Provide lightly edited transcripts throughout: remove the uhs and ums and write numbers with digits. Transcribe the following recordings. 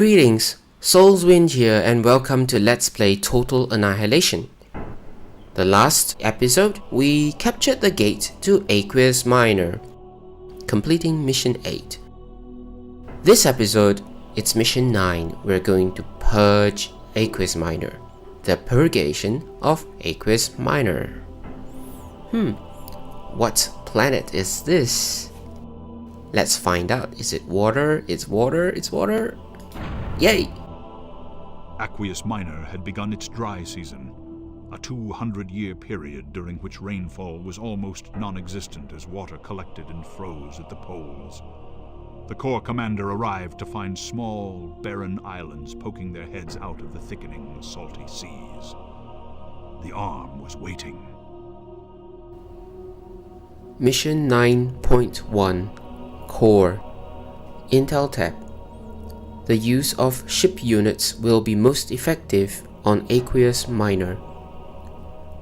Greetings, Soulswind here and welcome to Let's Play Total Annihilation. The last episode, we captured the gate to Aqueous Minor, completing Mission 8. This episode, it's Mission 9, we're going to purge Aqueous Minor. The Purgation of Aqueous Minor. What planet is this? Let's find out. Is it water? It's water, it's water. Yay! Aqueous Minor had begun its dry season, a 200-year period during which rainfall was almost non-existent as water collected and froze at the poles. The Corps commander arrived to find small, barren islands poking their heads out of the thickening, salty seas. The arm was waiting. Mission 9.1 Core Intel Tab. The use of ship units will be most effective on Aqueous Minor.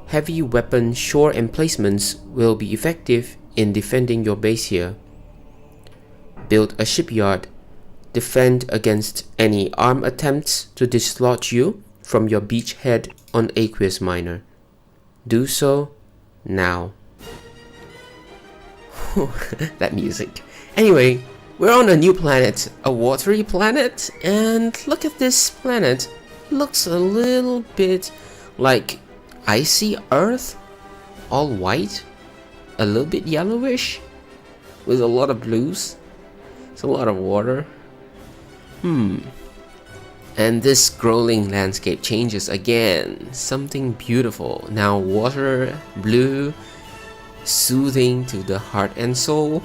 Heavy weapon shore emplacements will be effective in defending your base here. Build a shipyard. Defend against any armed attempts to dislodge you from your beachhead on Aqueous Minor. Do so now. That music. Anyway, we're on a new planet, a watery planet, and look at this planet. Looks a little bit like icy Earth, all white, a little bit yellowish, with a lot of blues. It's a lot of water. And this scrolling landscape changes again. Something beautiful. Now water, blue, soothing to the heart and soul.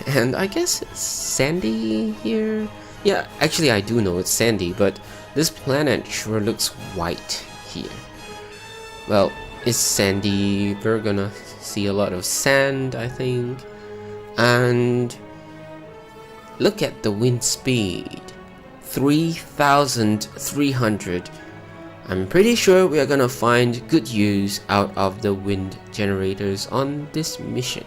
And I guess it's sandy here. Yeah, actually I do know it's sandy, but this planet sure looks white here. Well, it's sandy. We're gonna see a lot of sand, I think. And look at the wind speed. 3,300. I'm pretty sure we are gonna find good use out of the wind generators on this mission.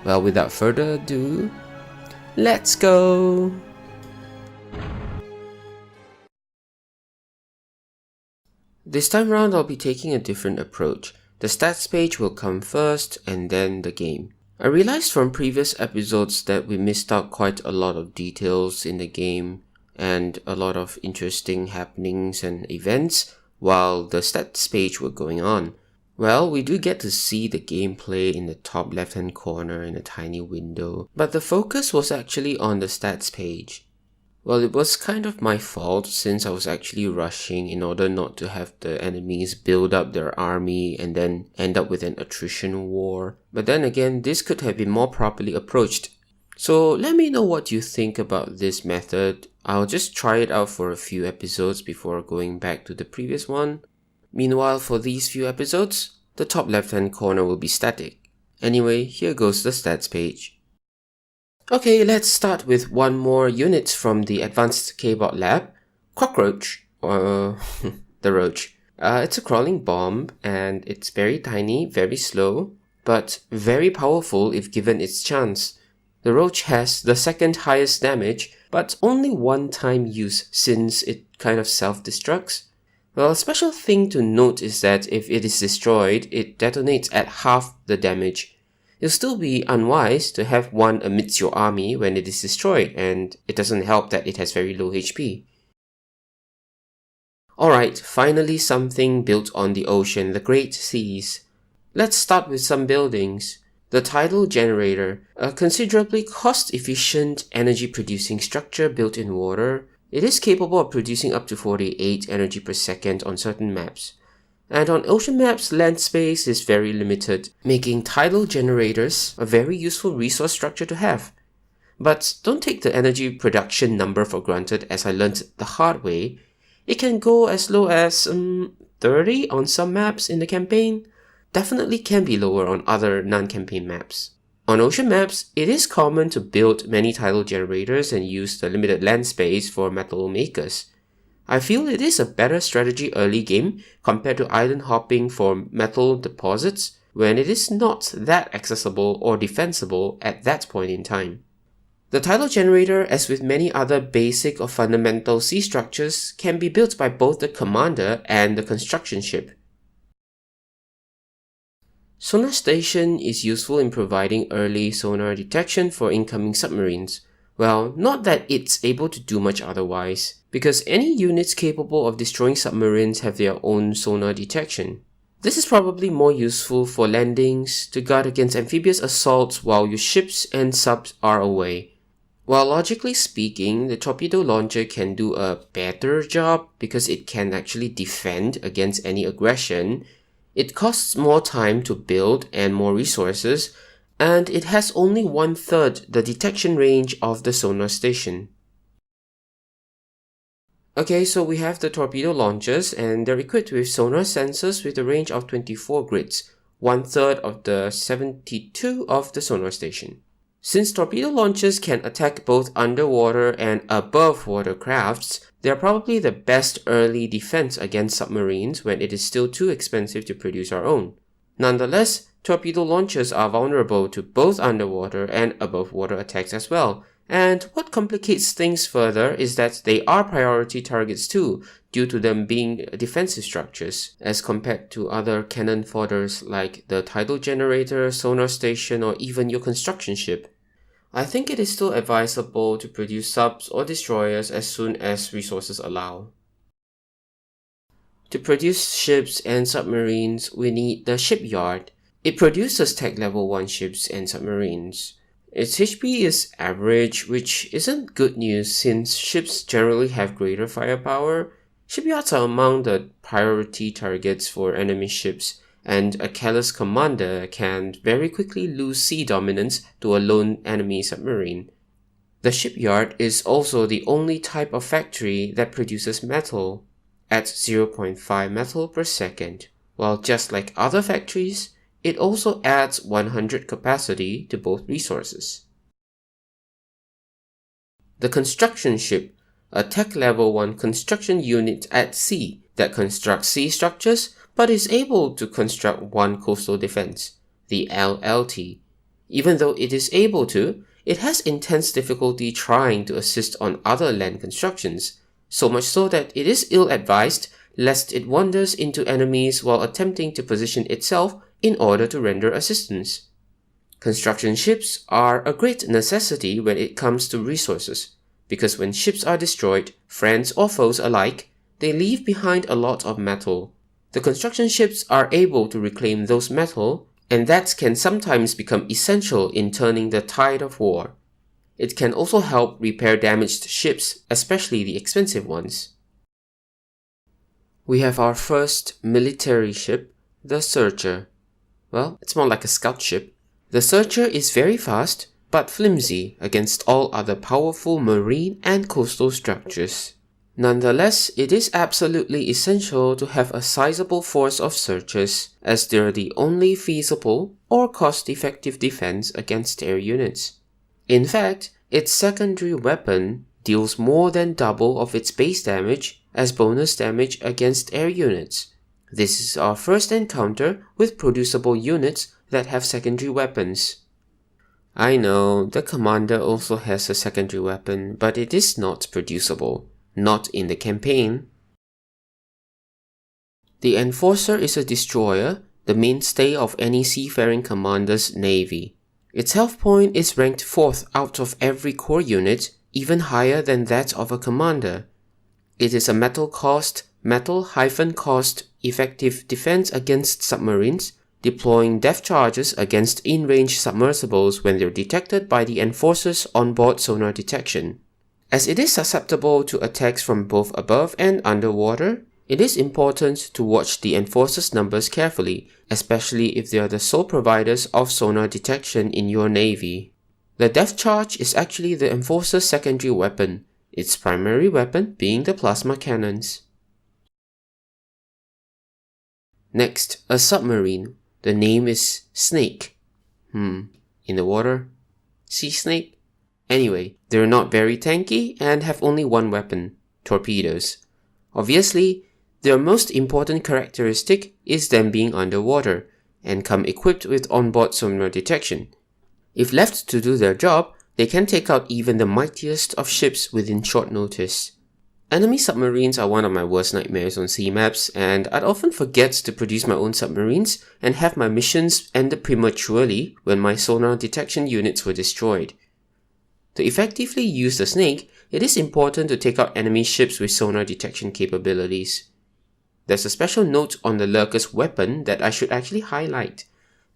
Well, without further ado, let's go! This time round I'll be taking a different approach. The stats page will come first and then the game. I realized from previous episodes that we missed out quite a lot of details in the game and a lot of interesting happenings and events while the stats page were going on. Well, we do get to see the gameplay in the top left hand corner in a tiny window, but the focus was actually on the stats page. Well, it was kind of my fault since I was actually rushing in order not to have the enemies build up their army and then end up with an attrition war. But then again, this could have been more properly approached. So let me know what you think about this method. I'll just try it out for a few episodes before going back to the previous one. Meanwhile, for these few episodes, the top left hand corner will be static. Anyway, here goes the stats page. Okay, let's start with one more unit from the Advanced K-Bot Lab. Cockroach, or the Roach. It's a crawling bomb and it's very tiny, very slow, but very powerful if given its chance. The Roach has the second highest damage, but only one time use since it kind of self-destructs. Well, a special thing to note is that if it is destroyed, it detonates at half the damage. It'll still be unwise to have one amidst your army when it is destroyed, and it doesn't help that it has very low HP. Alright, finally something built on the ocean, the Great Seas. Let's start with some buildings. The tidal generator, a considerably cost-efficient energy-producing structure built in water. It is capable of producing up to 48 energy per second on certain maps. And on ocean maps, land space is very limited, making tidal generators a very useful resource structure to have. But don't take the energy production number for granted, as I learnt the hard way. It can go as low as 30 on some maps in the campaign. Definitely can be lower on other non-campaign maps. On ocean maps, it is common to build many tidal generators and use the limited land space for metal makers. I feel it is a better strategy early game compared to island hopping for metal deposits when it is not that accessible or defensible at that point in time. The tidal generator, as with many other basic or fundamental sea structures, can be built by both the commander and the construction ship. Sonar station is useful in providing early sonar detection for incoming submarines. Well, not that it's able to do much otherwise, because any units capable of destroying submarines have their own sonar detection. This is probably more useful for landings to guard against amphibious assaults while your ships and subs are away. While logically speaking, the torpedo launcher can do a better job because it can actually defend against any aggression, it costs more time to build and more resources, and it has only 1/3 the detection range of the sonar station. Okay, so we have the torpedo launchers, and they're equipped with sonar sensors with a range of 24 grids, 1/3 of the 72 of the sonar station. Since torpedo launchers can attack both underwater and above water crafts, they are probably the best early defense against submarines when it is still too expensive to produce our own. Nonetheless, torpedo launchers are vulnerable to both underwater and above water attacks as well. And what complicates things further is that they are priority targets too, due to them being defensive structures, as compared to other cannon fodders like the tidal generator, sonar station, or even your construction ship. I think it is still advisable to produce subs or destroyers as soon as resources allow. To produce ships and submarines, we need the shipyard. It produces Tech Level 1 ships and submarines. Its HP is average, which isn't good news since ships generally have greater firepower. Shipyards are among the priority targets for enemy ships, and a careless commander can very quickly lose sea dominance to a lone enemy submarine. The shipyard is also the only type of factory that produces metal, at 0.5 metal per second, while just like other factories, it also adds 100 capacity to both resources. The construction ship, a Tech Level 1 construction unit at sea that constructs sea structures but is able to construct one coastal defense, the LLT. Even though it is able to, it has intense difficulty trying to assist on other land constructions, so much so that it is ill-advised lest it wanders into enemies while attempting to position itself in order to render assistance. Construction ships are a great necessity when it comes to resources, because when ships are destroyed, friends or foes alike, they leave behind a lot of metal. The construction ships are able to reclaim those metal, and that can sometimes become essential in turning the tide of war. It can also help repair damaged ships, especially the expensive ones. We have our first military ship, the Searcher. Well, it's more like a scout ship. The Searcher is very fast, but flimsy against all other powerful marine and coastal structures. Nonetheless, it is absolutely essential to have a sizable force of searchers, as they're the only feasible or cost-effective defense against air units. In fact, its secondary weapon deals more than double of its base damage as bonus damage against air units. This is our first encounter with producible units that have secondary weapons. I know, the commander also has a secondary weapon, but it is not producible. Not in the campaign. The Enforcer is a destroyer, the mainstay of any seafaring commander's navy. Its health point is ranked 4th out of every core unit, even higher than that of a commander. It is a metal-cost effective defense against submarines, deploying depth charges against in-range submersibles when they're detected by the Enforcer's onboard sonar detection. As it is susceptible to attacks from both above and underwater, it is important to watch the Enforcer's numbers carefully, especially if they are the sole providers of sonar detection in your navy. The depth charge is actually the Enforcer's secondary weapon, its primary weapon being the plasma cannons. Next, a submarine. The name is Snake. In the water? Sea snake? Anyway, they're not very tanky and have only one weapon, torpedoes. Obviously, their most important characteristic is them being underwater, and come equipped with onboard sonar detection. If left to do their job, They can take out even the mightiest of ships within short notice. Enemy submarines are one of my worst nightmares on sea maps, and I'd often forget to produce my own submarines and have my missions ended prematurely when my sonar detection units were destroyed. To effectively use the Snake, it is important to take out enemy ships with sonar detection capabilities. There's a special note on the Lurker's weapon that I should actually highlight.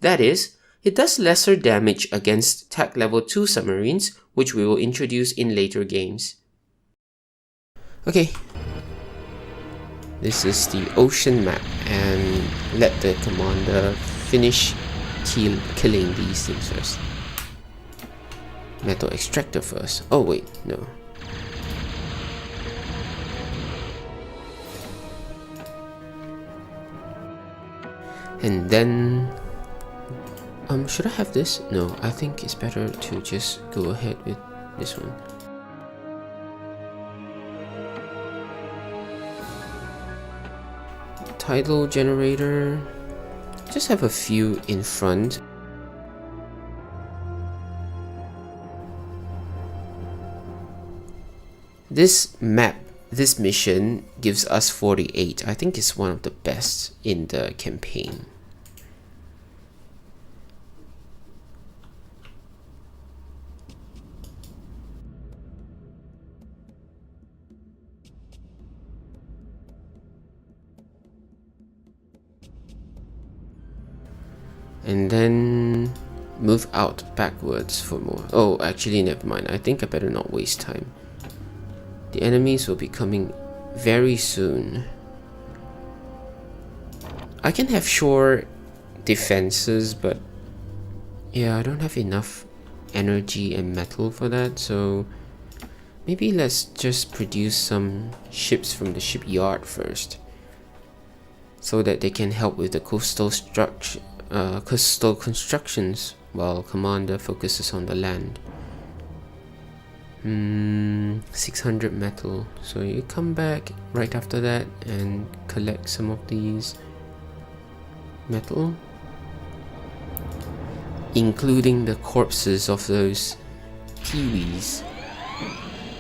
That is, it does lesser damage against TAC level 2 submarines, which we will introduce in later games. Okay, this is the ocean map, and let the commander finish killing these things first. Metal extractor first. Oh wait, no. And then should I have this? No, I think it's better to just go ahead with this one. Tidal generator. Just have a few in front. This map, this mission gives us 48. I think it's one of the best in the campaign. And then move out backwards for more. Oh, actually never mind. I think I better not waste time. The enemies will be coming very soon. I can have shore defenses, but yeah, I don't have enough energy and metal for that, so maybe let's just produce some ships from the shipyard first, so that they can help with the coastal constructions while Commander focuses on the land. 600 metal, so you come back right after that and collect some of these metal, including the corpses of those kiwis.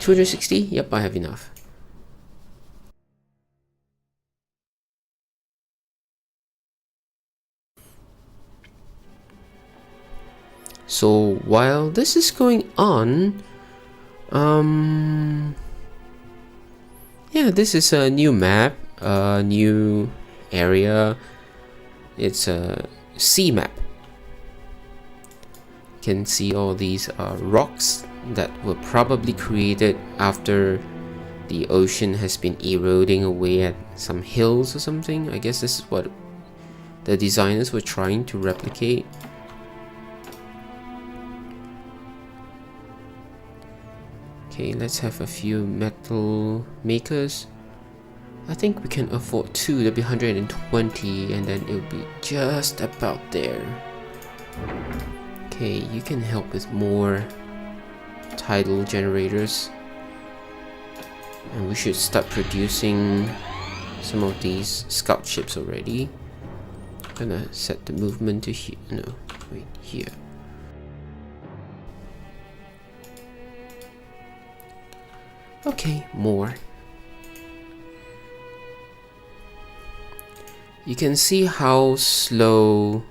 260? Yep, I have enough. So while this is going on, yeah, this is a new map, a new area. It's a sea map. You can see all these rocks that were probably created after the ocean has been eroding away at some hills or something. I guess this is what the designers were trying to replicate. Okay, let's have a few metal makers. I think we can afford 2, that'll be 120, and then it'll be just about there. Okay, you can help with more tidal generators. And we should start producing some of these scout ships already. I'm gonna set the movement to here. No, wait, here. Okay, more. You can see how slow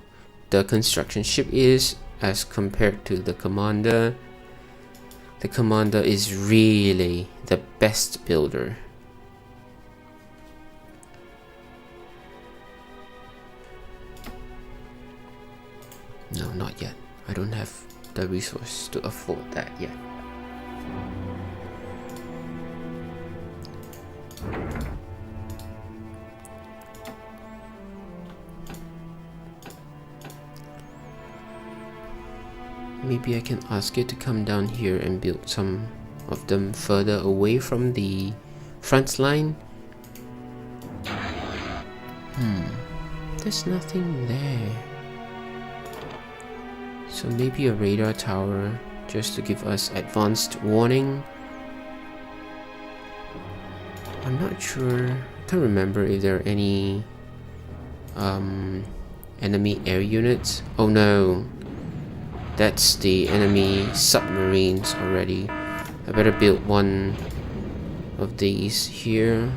the construction ship is as compared to the commander. The commander is really the best builder. No, not yet. I don't have the resource to afford that yet. Maybe I can ask it to come down here and build some of them further away from the front line. There's nothing there. So maybe a radar tower just to give us advanced warning. I'm not sure. I can't remember if there are any enemy air units. Oh no. That's the enemy submarines already. I better build one of these here.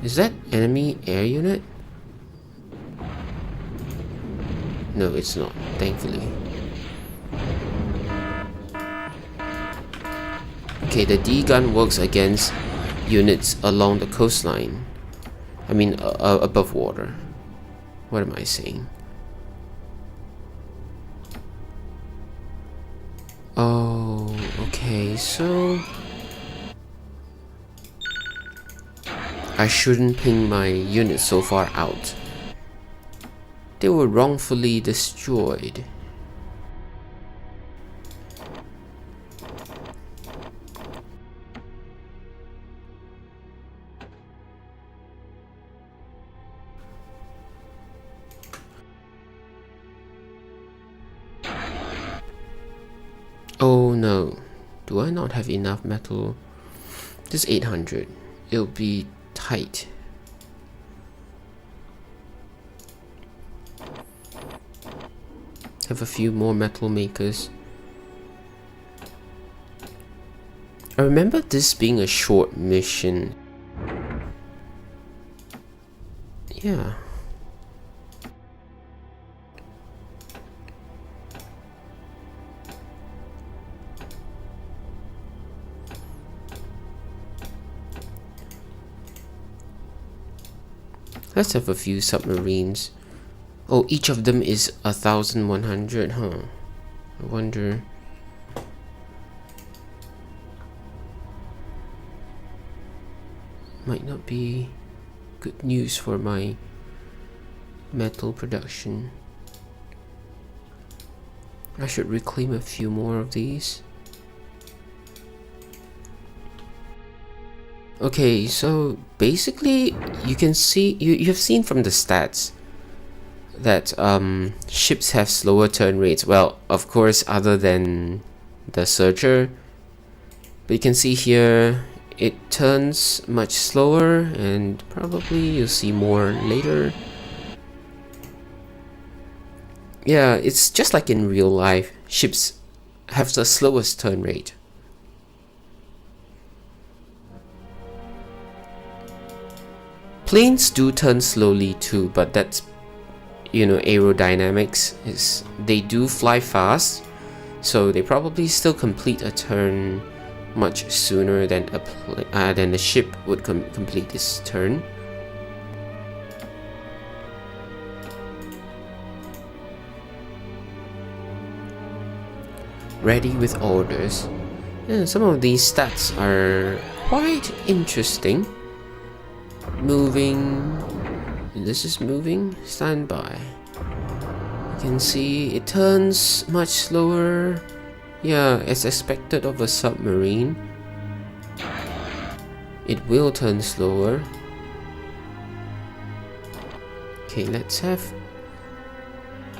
Is that enemy air unit? No, it's not, thankfully. Okay, the D gun works against units along the coastline. I mean, above water. What am I saying? Oh, okay, so I shouldn't ping my units so far out. They were wrongfully destroyed. Oh no, do I not have enough metal? This 800, it'll be tight. Have a few more metal makers. I remember this being a short mission. Yeah. Let's have a few submarines. Oh, each of them is 1,100, huh? I wonder. Might not be good news for my metal production. I should reclaim a few more of these. Okay, so basically you can see, you've seen from the stats that ships have slower turn rates. Well, of course, other than the Searcher, but you can see here it turns much slower, and probably you'll see more later. Yeah, it's just like in real life, ships have the slowest turn rate. Planes do turn slowly too, but that's, you know, aerodynamics is, they do fly fast, so they probably still complete a turn much sooner than a ship would complete this turn. Ready with orders. Yeah, some of these stats are quite interesting. Moving. This is moving. Stand by. You can see it turns much slower. Yeah, as expected of a submarine. It will turn slower. Okay, let's have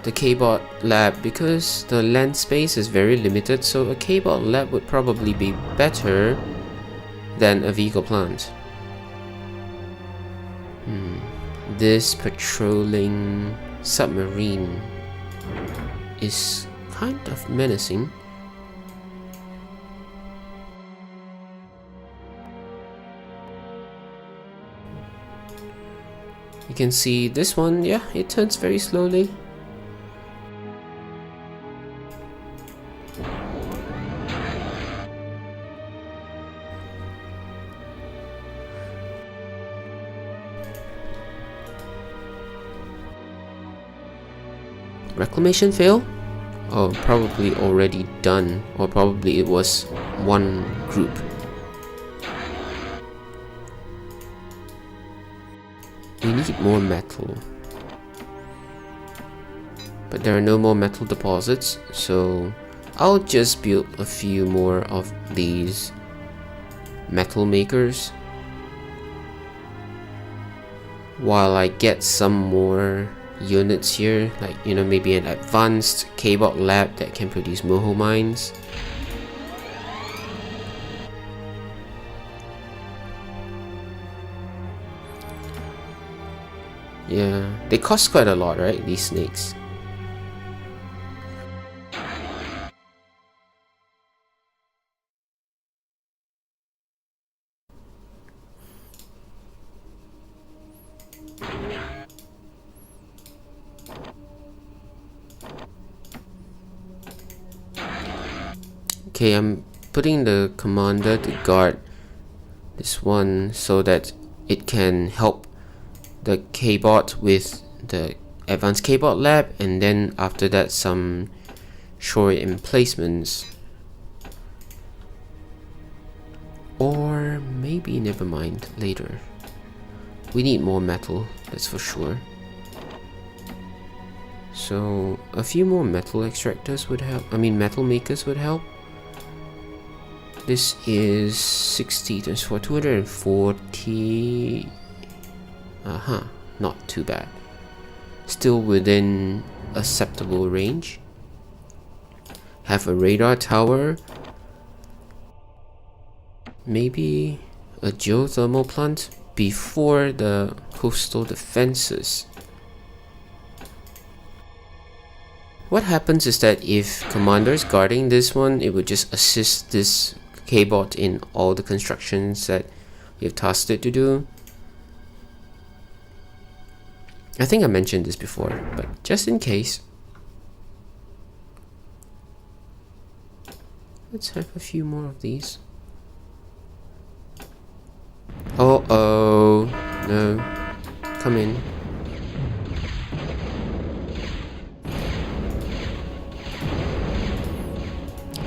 the K-Bot lab, because the land space is very limited, so a K-Bot lab would probably be better than a vehicle plant. This patrolling submarine is kind of menacing. You can see this one, yeah, it turns very slowly. Reclamation fail? Oh, probably already done, or probably it was one group. We need more metal, but there are no more metal deposits, so I'll just build a few more of these metal makers while I get some more units here, like, you know, maybe an advanced K-Bot lab that can produce moho mines. Yeah, they cost quite a lot, right, these snakes? Okay, I'm putting the commander to guard this one so that it can help the K-bot with the advanced K-bot lab, and then after that some shore emplacements. Or maybe never mind, later. We need more metal, that's for sure. So a few more metal extractors would help. I mean metal makers would help. This is 60 times 4, 240. Not too bad. Still within acceptable range. Have a radar tower. Maybe a geothermal plant before the coastal defenses. What happens is that if commander is guarding this one, it would just assist this K-bot in all the constructions that we've tasked it to do. I think I mentioned this before, but just in case, let's have a few more of these. Oh no, come in.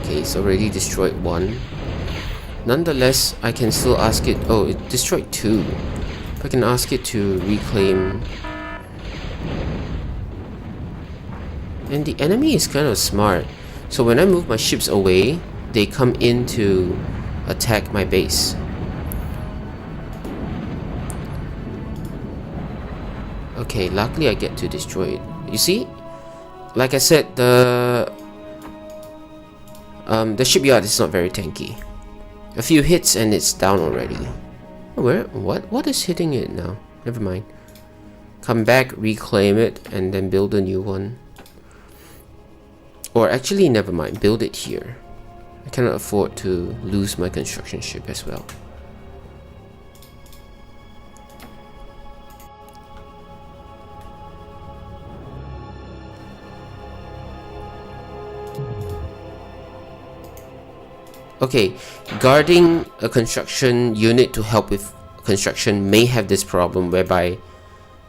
Okay, it's already destroyed one. Nonetheless, I can still ask it. Oh, it destroyed two. I can ask it to reclaim. And the enemy is kind of smart. So when I move my ships away, they come in to attack my base. Okay, luckily I get to destroy it. You see? Like I said, the shipyard is not very tanky. A few hits and it's down already. Where? What is hitting it now? Never mind. Come back, reclaim it, and then build a new one. Or actually, never mind. Build it here. I cannot afford to lose my construction ship as well. Okay, guarding a construction unit to help with construction may have this problem whereby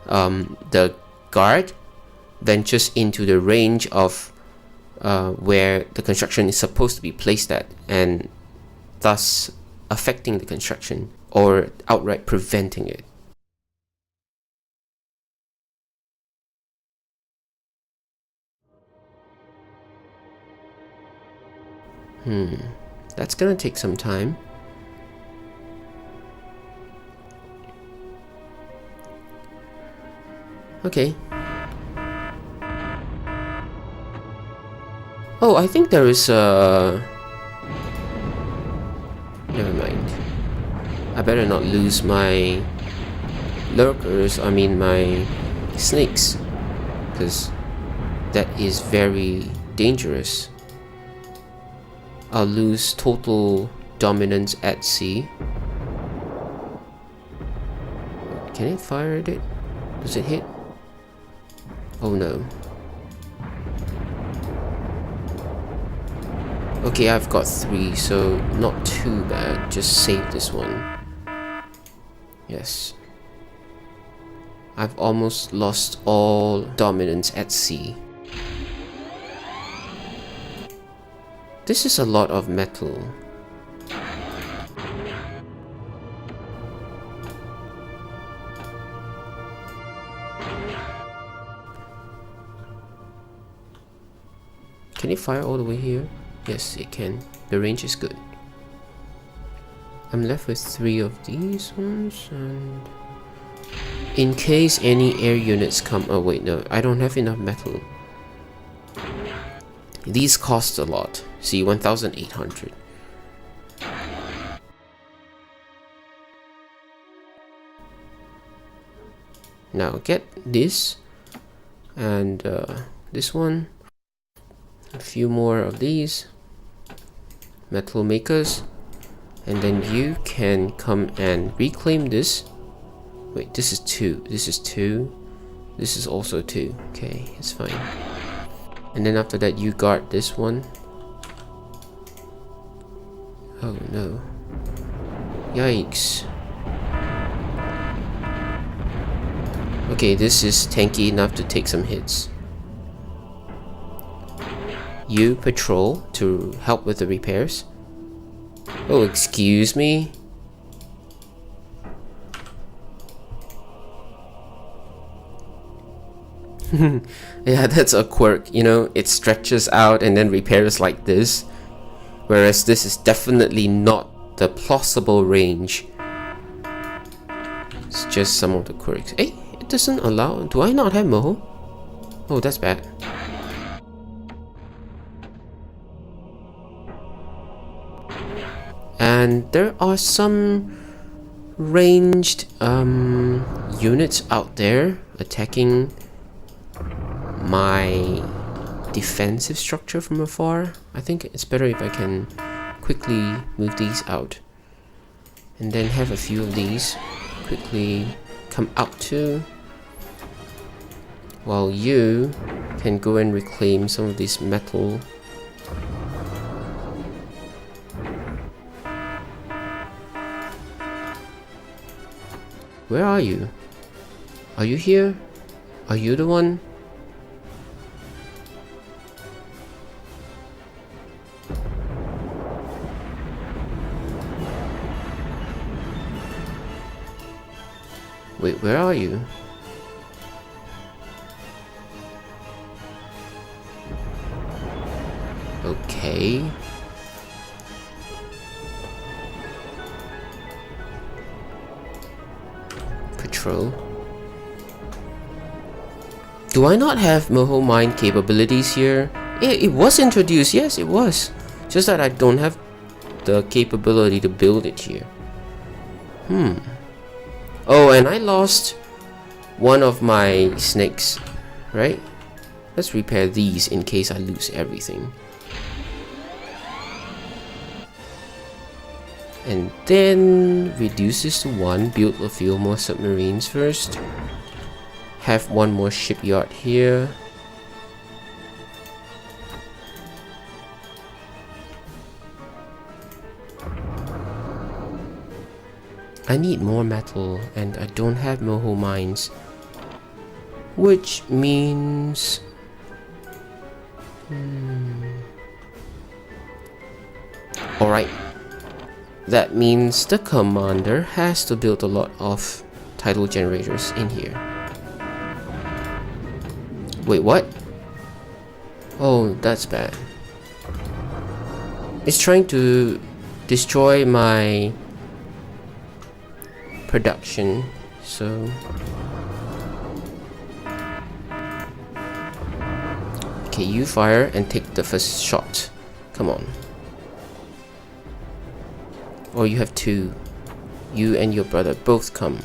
the guard ventures into the range of where the construction is supposed to be placed at, and thus affecting the construction or outright preventing it. That's gonna take some time. Okay. Oh, I think there is a... Never mind. I better not lose my lurkers, I mean my snakes, because that is very dangerous. I'll lose total dominance at sea. Can it fire at it? Does it hit? Oh no. Okay, I've got 3, so not too bad. Just save this one. Yes. I've almost lost all dominance at sea. This is a lot of metal. Can it fire all the way here? Yes, it can. The range is good. I'm left with 3 of these ones, and in case any air units come... Oh wait, no, I don't have enough metal. These cost a lot. See, 1,800. Now get this and this one. A few more of these metal makers, and then you can come and reclaim this. Wait, this is 2. This is 2. This is also 2. Okay, it's fine. And then after that, you guard this one. Oh no. Yikes. Okay, this is tanky enough to take some hits. You patrol to help with the repairs. Oh, excuse me. Yeah, that's a quirk, you know, it stretches out and then repairs like this. Whereas this is definitely not the plausible range. It's just some of the quirks. Hey, it doesn't allow... Do I not have Moho? Oh, that's bad. And there are some ranged units out there attacking my defensive structure from afar. I think it's better if I can quickly move these out and then have a few of these quickly come out too, while you can go and reclaim some of this metal. Where are you? Are you here? Are you the one? Wait, where are you? Okay. Patrol. Do I not have Moho Mine capabilities here? It was introduced, yes it was. Just that I don't have the capability to build it here. Oh, and I lost one of my snakes, right? Let's repair these in case I lose everything. And then reduce this to 1, build a few more submarines first. Have one more shipyard here. I need more metal and I don't have Moho mines, which means alright, that means the commander has to build a lot of tidal generators in here. Wait, what? Oh, that's bad. It's trying to destroy my production, so okay, you fire and take the first shot. Come on. Or you have two. You and your brother both come.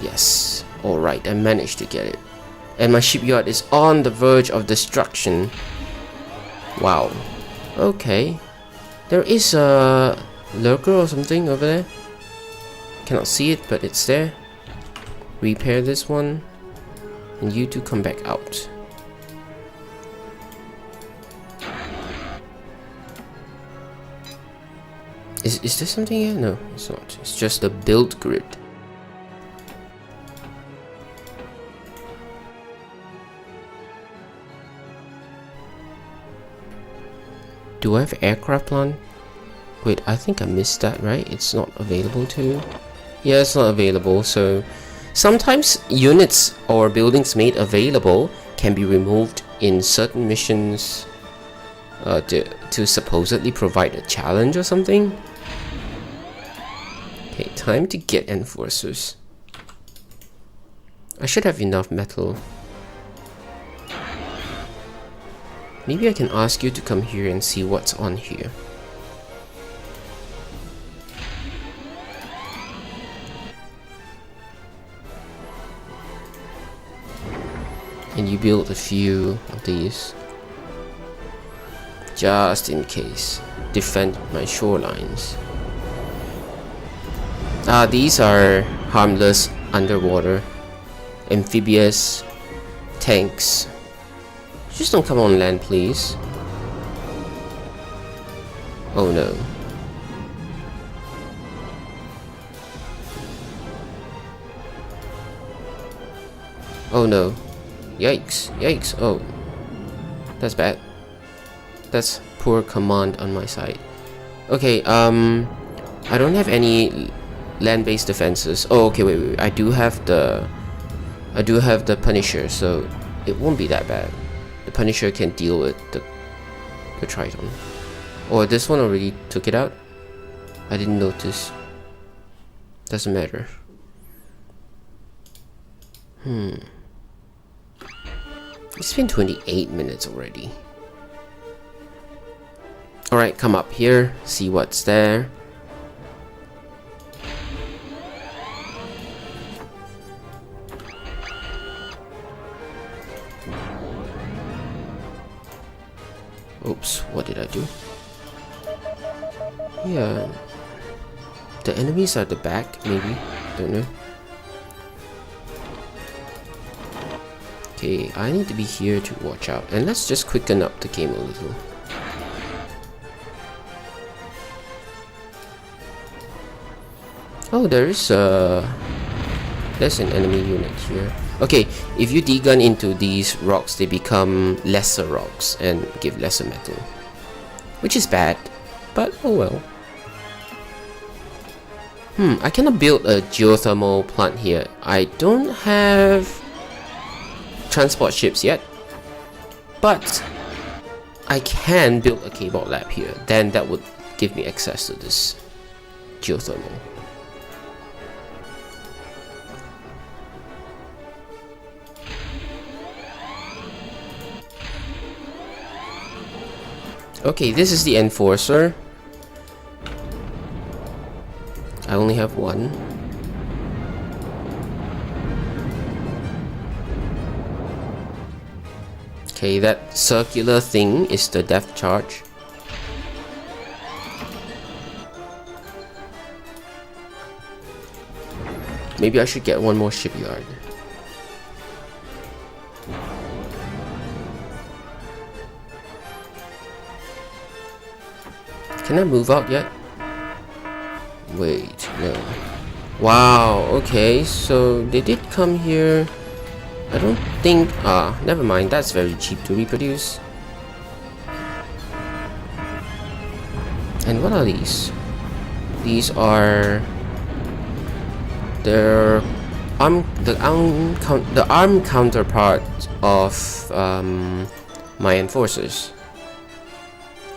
Yes. Alright, I managed to get it. And my shipyard is on the verge of destruction. Wow. Okay. There is a lurker or something over there. Cannot see it, but it's there. Repair this one. And you two come back out. Is there something here? No, it's not. It's just a build grid. Do I have aircraft plan? Wait, I think I missed that, right? It's not available to... Yeah, it's not available, so... Sometimes units or buildings made available can be removed in certain missions to supposedly provide a challenge or something. Okay, time to get enforcers. I should have enough metal. Maybe I can ask you to come here and see what's on here. And you build a few of these. Just in case. Defend my shorelines. These are harmless underwater. Amphibious tanks. Just don't come on land, please. Oh no. Oh no. Yikes. Yikes. Oh. That's bad. That's poor command on my side. Okay, I don't have any land-based defenses. Oh, okay, wait. I do have the Punisher, so it won't be that bad. The Punisher can deal with the Triton. Oh, this one already took it out? I didn't notice. Doesn't matter. It's been 28 minutes already. Alright, come up here, see what's there. Oops, what did I do? Yeah. The enemies are at the back, maybe? Don't know. Okay, I need to be here to watch out. And let's just quicken up the game a little. Oh, there's an enemy unit here. Okay, if you degun into these rocks, they become lesser rocks and give lesser metal. Which is bad, but oh well. I cannot build a geothermal plant here. I don't have transport ships yet, but I can build a cable lab here. Then that would give me access to this geothermal. Okay, this is the Enforcer. I only have one. Okay, that circular thing is the depth charge. Maybe I should get one more shipyard. Can I move out yet? Wait, no. Wow, okay, so they did come here. I don't think... never mind, that's very cheap to reproduce. And what are these? These are... the arm counterpart of my Enforcers.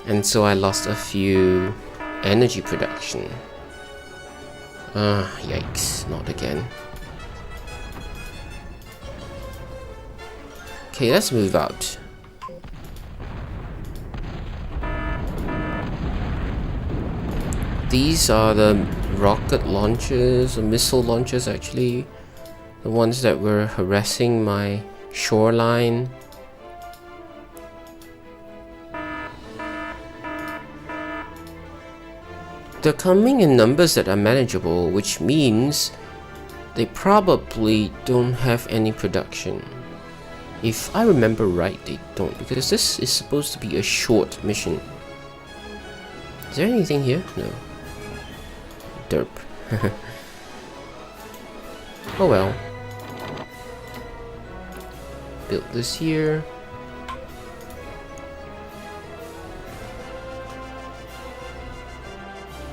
And so I lost a few energy production. Yikes, not again. Okay, let's move out. These are the rocket launchers, or missile launchers actually. The ones that were harassing my shoreline. They're coming in numbers that are manageable, which means they probably don't have any production. If I remember right, they don't, because this is supposed to be a short mission. Is there anything here? No. Derp. Oh well. Build this here.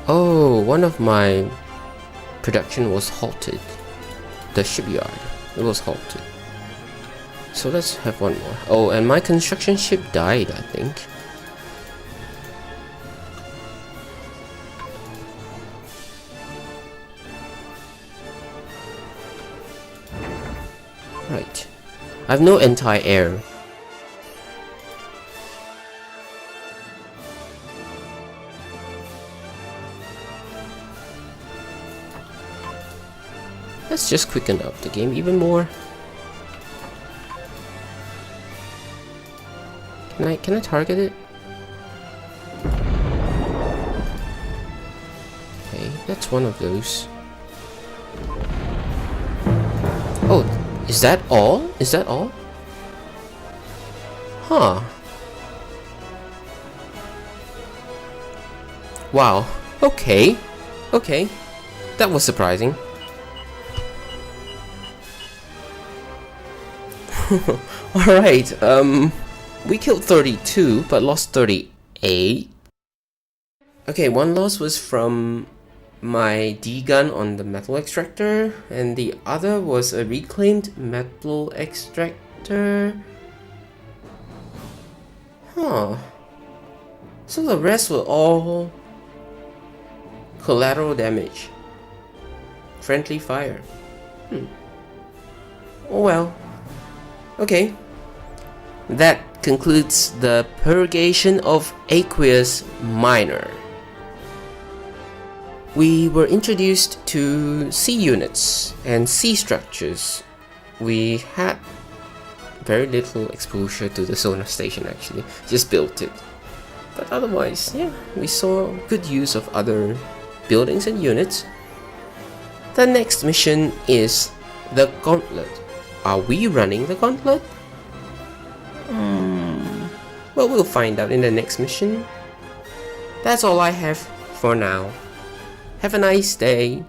Oh, one of my production was halted. The shipyard, it was halted. So let's have one more. Oh, and my construction ship died, I think. Right. I have no anti-air. Let's just quicken up the game even more. Can I target it? Okay, that's one of those. Oh, is that all? Is that all? Huh. Wow. Okay. Okay. That was surprising. Alright, we killed 32, but lost 38. Okay, one loss was from my D-gun on the metal extractor, and the other was a reclaimed metal extractor. Huh. So the rest were all collateral damage. Friendly fire. Oh well. Okay. That concludes the Purgation of Aqueous Minor. We were introduced to C units and C structures. We had very little exposure to the sonar station actually, just built it. But otherwise, yeah, we saw good use of other buildings and units. The next mission is the Gauntlet. Are we running the Gauntlet? Well, we'll find out in the next mission. That's all I have for now. Have a nice day.